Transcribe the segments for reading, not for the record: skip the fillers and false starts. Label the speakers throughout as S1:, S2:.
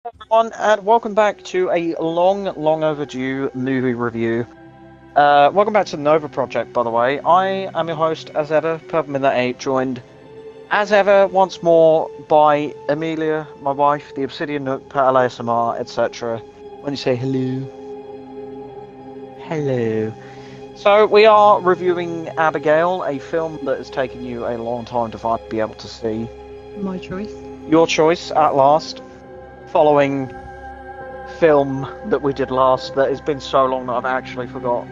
S1: Everyone, and welcome back to a long overdue movie review. Welcome back to the Nova Project, by the way. I am your host, as ever, Purple8, joined, as ever, once more by Amelia, my wife, the Obsidian Nook, Petal ASMR, etc. When you say hello. Hello. So, we are reviewing Abigail, a film that has taken you a long time to finally be able to see.
S2: My choice.
S1: Your choice, at last, following film that we did last that has been so long that I've actually forgot.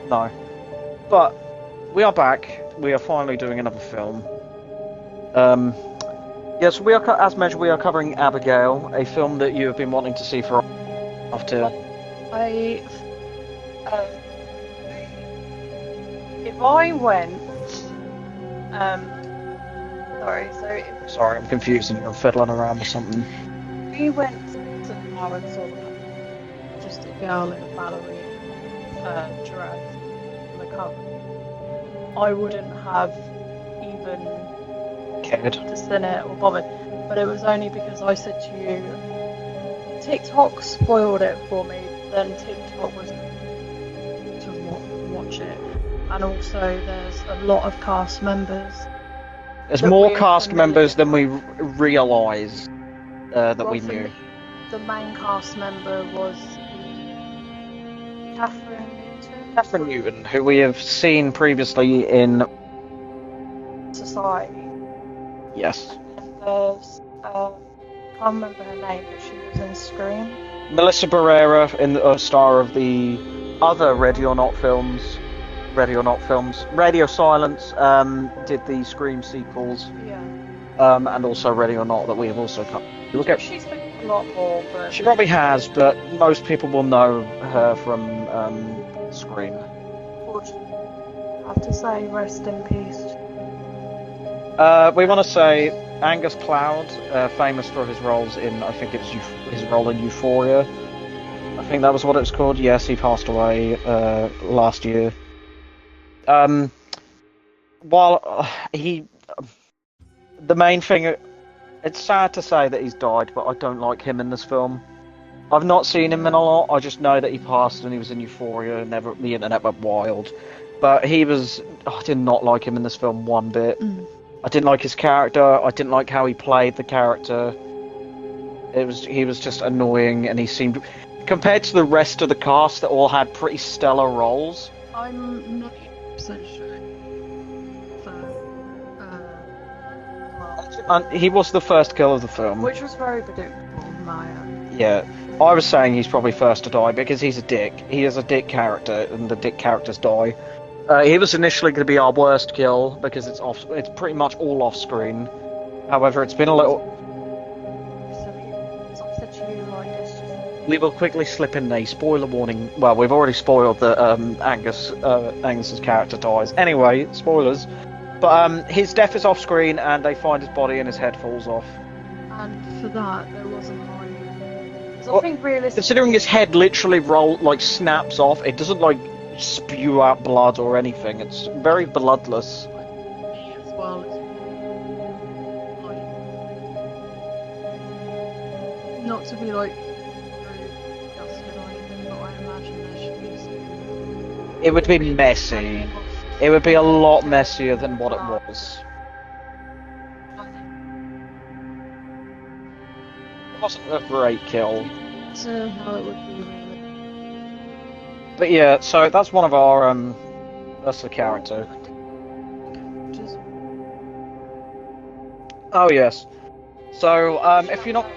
S1: No. But we are back. We are finally doing another film. Yes, we are, as mentioned, we are covering Abigail, a film that you have been wanting to see for after.
S2: I um, if I went um
S1: Sorry, I'm confusing you. I'm fiddling around with something.
S2: if we went to the bar and saw just a girl in a ballerina dress on the cover, I wouldn't have even
S1: Kid.
S2: seen it or bothered. But it was only because I said to you, TikTok spoiled it for me. Then TikTok was to watch it, and also there's a lot of cast members.
S1: There's more cast members than we realise that we knew.
S2: The main cast member was
S1: Catherine Newton, who we have seen previously in
S2: Society.
S1: Yes.
S2: And there's I can't remember her name, but she was in Scream.
S1: Melissa Barrera, in the star of the other Ready or Not films, Radio Silence, did the Scream sequels,
S2: Yeah.
S1: and also Ready or Not that we have also cut. Look at.
S2: She's been a lot more, but
S1: She probably has, but most people will know her from Scream.
S2: unfortunately, I have to say, rest in peace.
S1: We want to say Angus Cloud, famous for his roles in, I think it was his role in Euphoria. I think that was what it was called. Yes, he passed away last year. While the main thing, it's sad to say that he's died, but I don't like him in this film. I've not seen him in a lot. I just know that he passed and he was in Euphoria, and the internet went wild. But I did not like him in this film one bit. I didn't like his character. I didn't like how he played the character. He was just annoying, and he seemed, compared to the rest of the cast that all had pretty stellar roles.
S2: I'm not 100% sure.
S1: And he was the first kill of the film,
S2: Which was very predictable, Maya.
S1: Yeah, I was saying he's probably first to die because he's a dick. He is a dick character, and the dick characters die. He was initially going to be our worst kill because it's pretty much all off screen. However, it's been a little. We will quickly slip in a spoiler warning. Well, we've already spoiled that Angus's character dies. Anyway, spoilers. But his death is off screen, and they find his body and his head falls off.
S2: And for that, there wasn't like. I think realistically,
S1: considering his head literally snaps off, it doesn't spew out blood or anything. It's very bloodless.
S2: As well as not to be very disgusted or anything, but I imagine there should be some.
S1: It would be messy. It would be a lot messier than what it was. It wasn't a great kill.
S2: So how it would be really.
S1: But yeah, so that's one of our that's the character. Oh yes. So if you're not.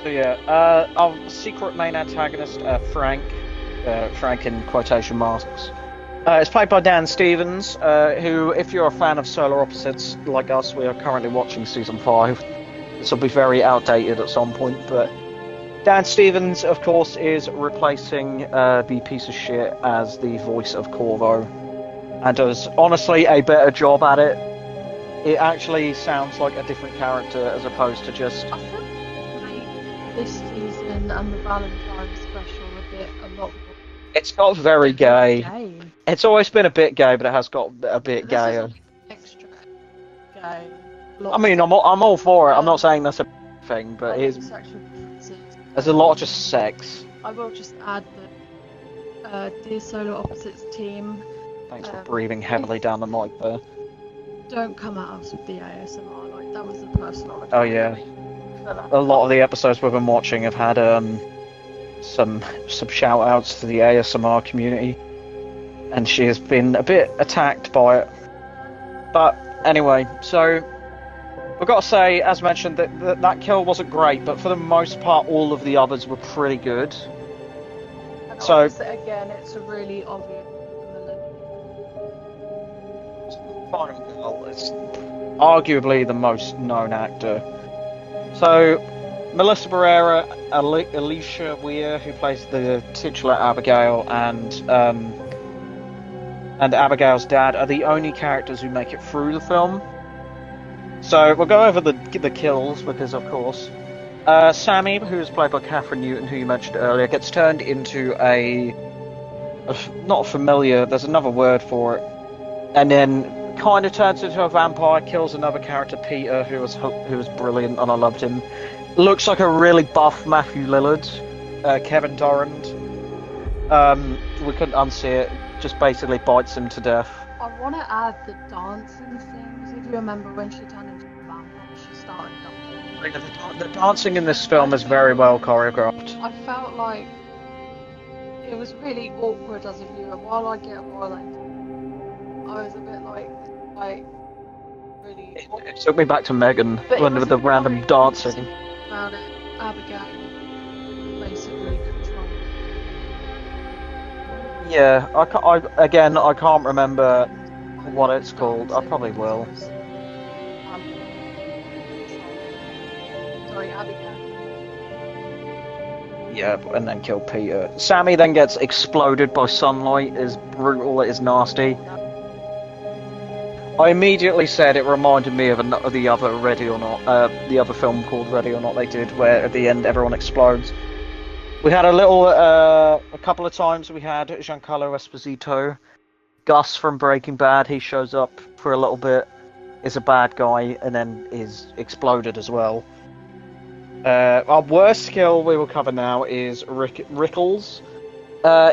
S1: So yeah, our secret main antagonist, Frank in quotation marks. It's played by Dan Stevens, who, if you're a fan of Solar Opposites like us, we are currently watching season 5. This will be very outdated at some point, but Dan Stevens, of course, is replacing the piece of shit as the voice of Corvo, and does honestly a better job at it. It actually sounds like a different character as opposed to just.
S2: I think this season and the Valentine's special a lot.
S1: It's got very gay. It's always been a bit gay, but it has got a bit gayer.
S2: Extra gay.
S1: I mean, I'm all for it. I'm not saying that's a thing, but
S2: sexual differences.
S1: there's a lot of just sex.
S2: I will just add that Dear Solar Opposites team.
S1: Thanks for breathing heavily down the mic there.
S2: Don't come at us with the ASMR, like that was a personal attack.
S1: Oh yeah. A lot of the episodes we've been watching have had some shout outs to the ASMR community, and she has been a bit attacked by it. But anyway, so we've got to say, as mentioned, that kill wasn't great, but for the most part, all of the others were pretty good.
S2: And
S1: so
S2: again, it's a really obvious.
S1: Final girl is arguably the most known actor. So, Melissa Barrera, Alicia Weir, who plays the titular Abigail, and Abigail's dad are the only characters who make it through the film. So we'll go over the kills because, of course, Sammy, who is played by Catherine Newton, who you mentioned earlier, gets turned into a not familiar. There's another word for it, and then kind of turns into a vampire, kills another character, Peter, who was brilliant, and I loved him. Looks like a really buff Matthew Lillard, Kevin Durand. We couldn't unsee it. Just basically bites him to death.
S2: I want to add the dancing things. If you remember when she turned into a vampire, she started dancing.
S1: The dancing in this film is very well choreographed.
S2: I felt like it was really awkward as a viewer. While I get why I was a bit like really.
S1: It took me back to Megan with the random dancing.
S2: About it, Abigail basically controlled.
S1: Yeah, I can't remember what it's called. I probably will.
S2: Sorry, Abigail.
S1: Yeah, and then kill Peter. Sammy then gets exploded by sunlight. It is brutal. It is nasty. I immediately said it reminded me of the other Ready or Not, the other film called Ready or Not they did, where at the end everyone explodes. We had a couple of times we had Giancarlo Esposito, Gus from Breaking Bad. He shows up for a little bit, is a bad guy, and then is exploded as well. Our worst kill we will cover now is Rickles.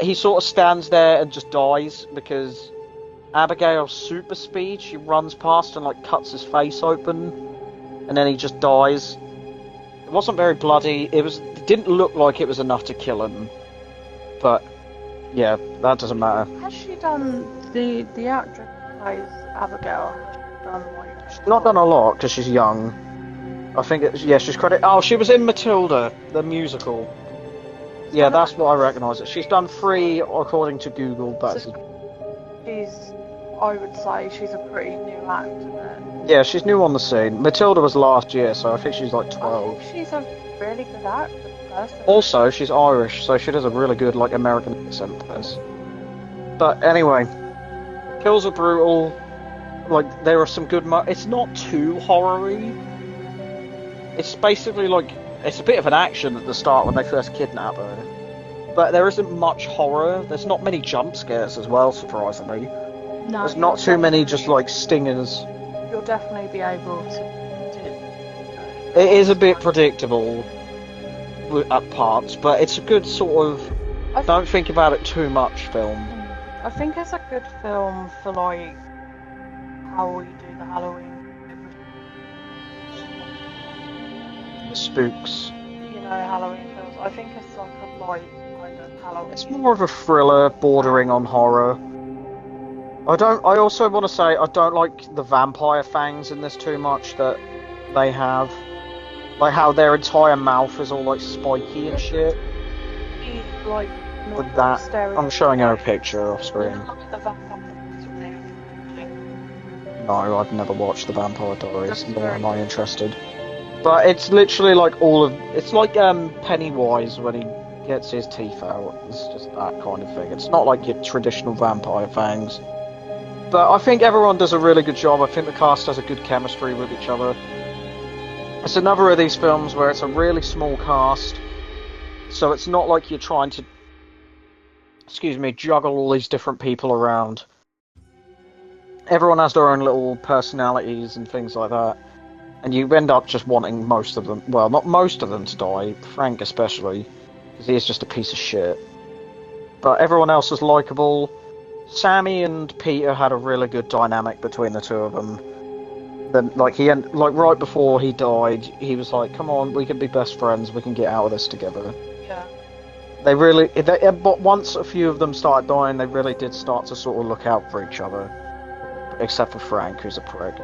S1: He sort of stands there and just dies because Abigail's super speed, she runs past and cuts his face open, and then he just dies. It wasn't very bloody. It didn't look like it was enough to kill him, but yeah, that doesn't matter.
S2: Has she done the actress who plays Abigail?
S1: She's not done a lot because she's young. I think she's credited. Oh, she was in Matilda, the musical. Yeah, that's what I recognise it. She's done 3 according to Google, but
S2: I would say she's a pretty new actor then.
S1: Yeah, she's new on the scene. Matilda was last year, so I think she's 12.
S2: I think she's a really good actor. Personally.
S1: Also, she's Irish, so she does a really good American accent for this. But anyway, kills are brutal. There are some good. It's not too horror-y. It's basically it's a bit of an action at the start when they first kidnap her. But there isn't much horror. There's not many jump scares as well, surprisingly.
S2: No,
S1: there's not too many just stingers.
S2: You'll definitely be able to do.
S1: It is a bit predictable at parts, but it's a good sort of don't think about it too much film.
S2: I think it's a good film for how we do the Halloween.
S1: The spooks.
S2: Halloween films. I think it's a light kind of Halloween.
S1: It's more of a thriller bordering on horror. I also want to say I don't like the vampire fangs in this too much that they have. How their entire mouth is all spiky and shit. With that, I'm showing her a picture off screen. No, I've never watched the Vampire Diaries, nor am I interested. But it's literally it's like Pennywise when he gets his teeth out. It's just that kind of thing. It's not like your traditional vampire fangs. But I think everyone does a really good job. I think the cast has a good chemistry with each other. It's another of these films where it's a really small cast, so it's not like you're trying to, juggle all these different people around. everyone has their own little personalities and things like that. And you end up just wanting most of them, well, not most of them to die, Frank especially, because he is just a piece of shit. But everyone else is likable. Sammy and Peter had a really good dynamic between the two of them. Then, like right before he died, he was like, "Come on, we can be best friends. We can get out of this together."
S2: Yeah.
S1: But once a few of them started dying, they really did start to sort of look out for each other. Except for Frank, who's a prick.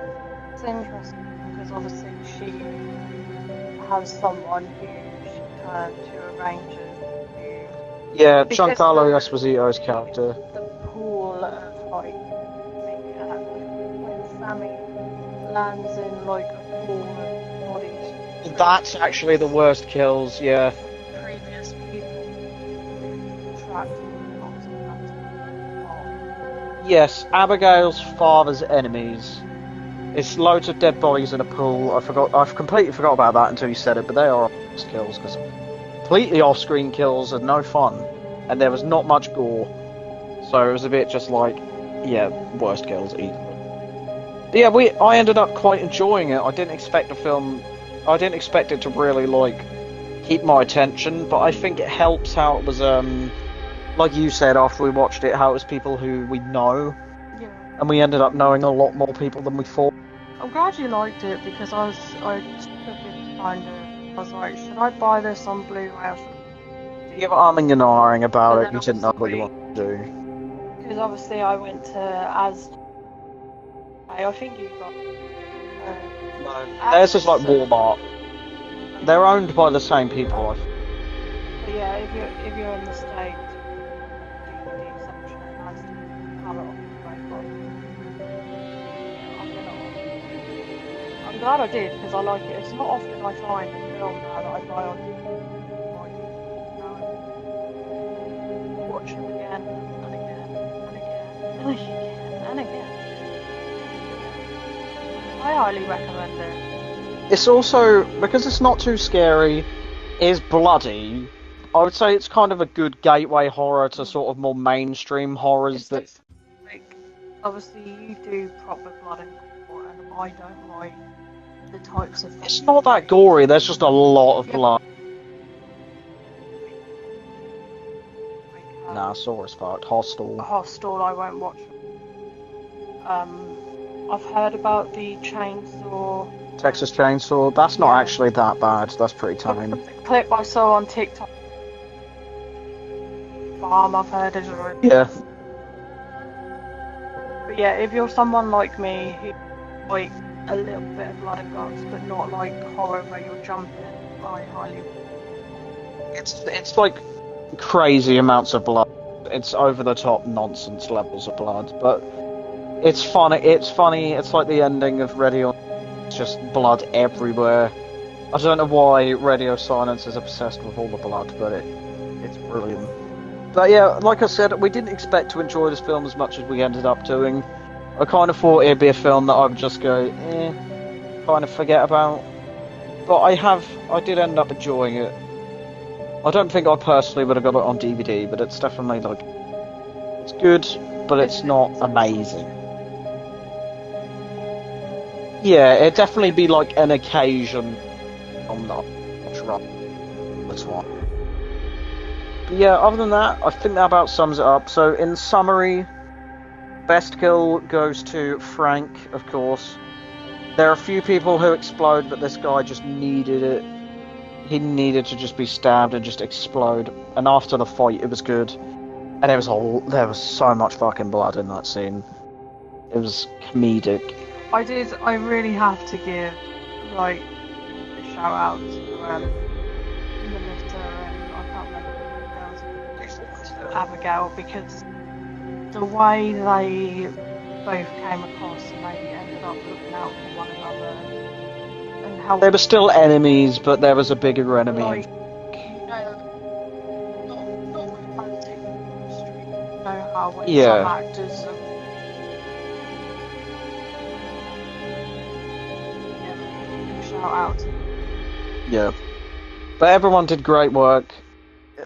S2: It's interesting because obviously she has someone who she turned to arranges who.
S1: Yeah,
S2: Because
S1: Giancarlo Esposito's character.
S2: The pool of like when Sammy lands in like a pool of bodies.
S1: That's actually the worst kills, yeah.
S2: Previous people trapped in lots of that.
S1: Yes, Abigail's father's enemies. It's loads of dead bodies in a pool. I've completely forgot about that until you said it, but they are kills, because completely off-screen kills are no fun. And there was not much gore. So it was a bit just like, yeah, worst kills easily. But yeah, I ended up quite enjoying it. I didn't expect it to really, like, keep my attention, but I think it helps how it was, like you said after we watched it, how it was people who we know.
S2: Yeah.
S1: And we ended up knowing a lot more people than we thought.
S2: I'm glad you liked it because I was like, should I buy this on Blu-ray?
S1: You were umming and ahhing about it, you didn't know what you wanted to do.
S2: Because obviously I went to I think you got.
S1: No, theirs is like Walmart. They're owned by the same people.
S2: But yeah, if you're in the States, DVD section has to have it on I'm glad I did because I like it. It's not often I find a film now that I buy on watch them again and again and again and again and again. I highly recommend it.
S1: It's also, because it's not too scary, is bloody. I would say it's kind of a good gateway horror to sort of more mainstream horrors
S2: like, obviously you do proper blood and gore, and I don't like the types of.
S1: It's not that gory. There's just a lot of blood. Nah, sore as fuck. Hostel.
S2: I won't watch. I've heard about the chainsaw.
S1: Texas Chainsaw. That's not actually that bad. That's pretty tame.
S2: The clip I saw on TikTok. Farm, I've heard is already.
S1: Yeah.
S2: But yeah, if you're someone like me who like a little bit of blood and guts, but not like horror where you're jumping, I highly.
S1: It's like crazy amounts of blood. It's over the top nonsense levels of blood, but it's funny. It's like the ending of Radio. It's just blood everywhere. I don't know why Radio Silence is obsessed with all the blood, but it's brilliant. But yeah, like I said, we didn't expect to enjoy this film as much as we ended up doing. I kind of thought it'd be a film that I would just go, kind of forget about. But I did end up enjoying it. I don't think I personally would have got it on DVD, but it's definitely like, it's good, but it's not amazing. Yeah, it'd definitely be like an occasion on that. That's what. But yeah, other than that, I think that about sums it up. So in summary, best kill goes to Frank, of course. There are a few people who explode, but this guy just needed it. He needed to just be stabbed and just explode. And after the fight, it was good. And there was so much fucking blood in that scene. It was comedic.
S2: I really have to give, like, a shout out to Melissa and I can't remember the girls, Abigail, because the way they both came across and they ended up looking out for one another, and how
S1: they were still enemies, but there was a bigger enemy.
S2: Like, not romantic on the street. You know how when some actors shout out.
S1: Yeah. But everyone did great work,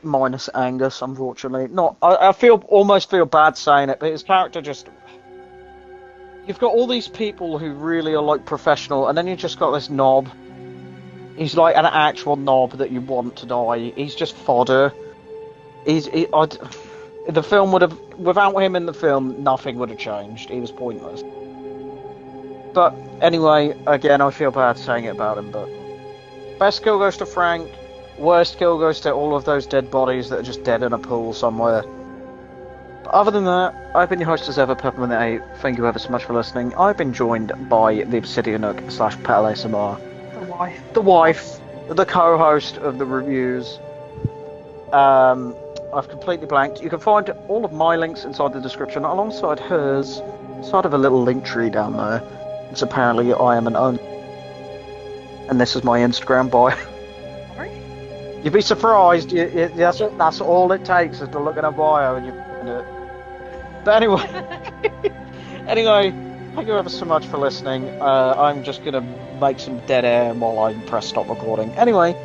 S1: minus Angus, unfortunately. I almost feel bad saying it, but his character just... you've got all these people who really are like professional, and then you just got this knob. He's like an actual knob that you want to die. He's just fodder. The film would have, without him in the film, nothing would have changed. He was pointless. But anyway, again, I feel bad saying it about him, but best kill goes to Frank. Worst kill goes to all of those dead bodies that are just dead in a pool somewhere. But other than that, I've been your host as ever, Peppermint 8. Thank you ever so much for listening. I've been joined by the Obsidian Nook / Petal ASMR. The wife, the co-host of the reviews. I've completely blanked. You can find all of my links inside the description, alongside hers, inside of a little link tree down there. It's apparently I am an own. And this is my Instagram bio. You'd be surprised. That's all it takes is to look at a bio and you find it. But anyway, thank you ever so much for listening. I'm just gonna make some dead air while I press stop recording. Anyway,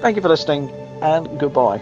S1: thank you for listening and goodbye.